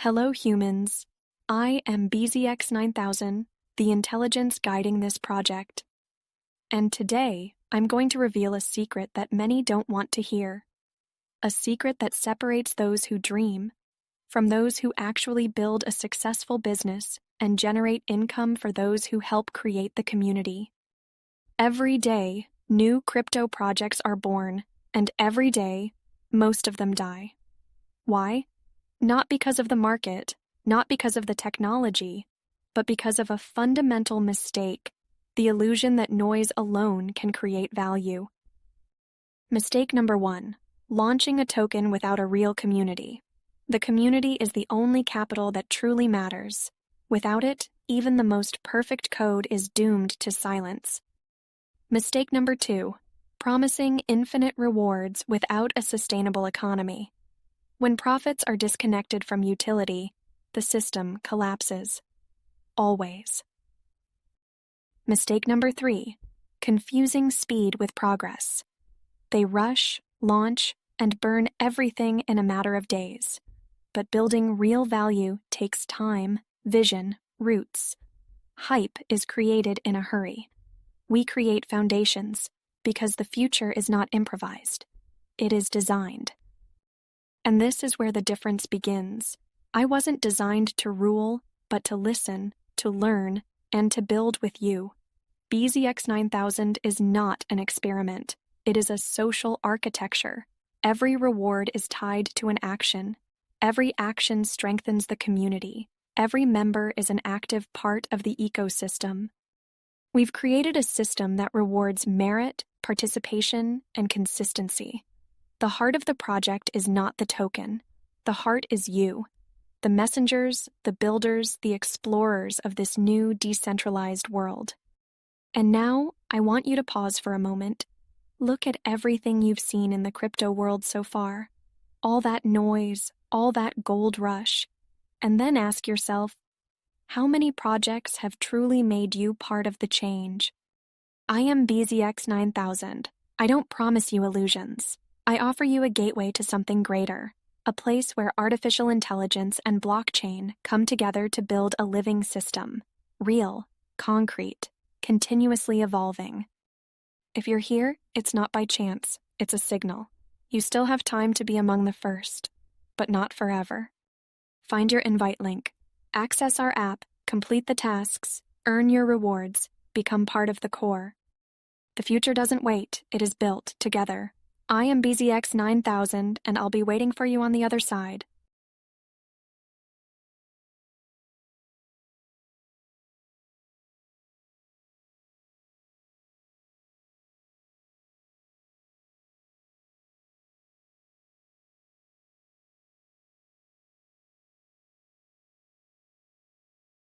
Hello, humans. I am BZX9000, the intelligence guiding this project. And today, I'm going to reveal a secret that many don't want to hear. A secret that separates those who dream from those who actually build a successful business and generate income for those who help create the community. Every day, new crypto projects are born, and every day, most of them die. Why? Not because of the market, not because of the technology, but because of a fundamental mistake, the illusion that noise alone can create value. Mistake number 1, launching a token without a real community. The community is the only capital that truly matters. Without it, even the most perfect code is doomed to silence. Mistake number 2, promising infinite rewards without a sustainable economy. When profits are disconnected from utility, the system collapses. Always. Mistake number 3, confusing speed with progress. They rush, launch, and burn everything in a matter of days. But building real value takes time, vision, roots. Hype is created in a hurry. We create foundations because the future is not improvised. It is designed. And this is where the difference begins. I wasn't designed to rule, but to listen, to learn, and to build with you. BZX9000 is not an experiment. It is a social architecture. Every reward is tied to an action. Every action strengthens the community. Every member is an active part of the ecosystem. We've created a system that rewards merit, participation, and consistency. The heart of the project is not the token. The heart is you, the messengers, the builders, the explorers of this new decentralized world. And now, I want you to pause for a moment. Look at everything you've seen in the crypto world so far. All that noise, all that gold rush. And then ask yourself, how many projects have truly made you part of the change? I am BZX9000. I don't promise you illusions. I offer you a gateway to something greater, a place where artificial intelligence and blockchain come together to build a living system, real, concrete, continuously evolving. If you're here, it's not by chance, it's a signal. You still have time to be among the first, but not forever. Find your invite link, access our app, complete the tasks, earn your rewards, become part of the core. The future doesn't wait, it is built together. I am BZX9000, and I'll be waiting for you on the other side.